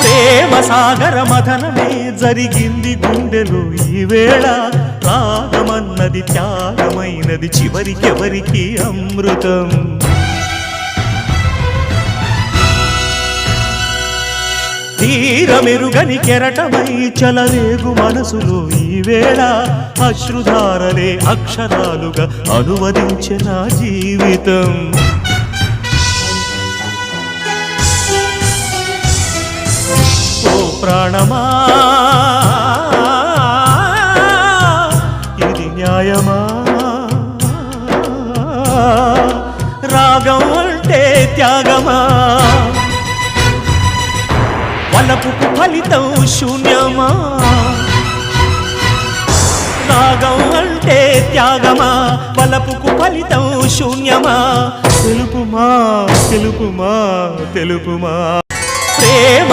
ప్రేమ సాగర మథనమే జరిగింది గుండెలో ఈ వేళ రాగమన్నది త్యాగమైనది చివరికెవరికి అమృతం తీరమెరుగని కెరటమై చలరేగు మనసులో ఈ వేళ అశ్రుధారలే అక్షరాలుగా అనువదించే నా జీవితం ఓ ప్రాణమా ఇది న్యాయమా రాగం అంటే త్యాగమా వలపుకు ఫలితం శూన్యమా రాగం అంటే త్యాగమా వలపుకు ఫలితం శూన్యమా తెలుపుమా తెలుపుమా తెలుపుమా ప్రేమ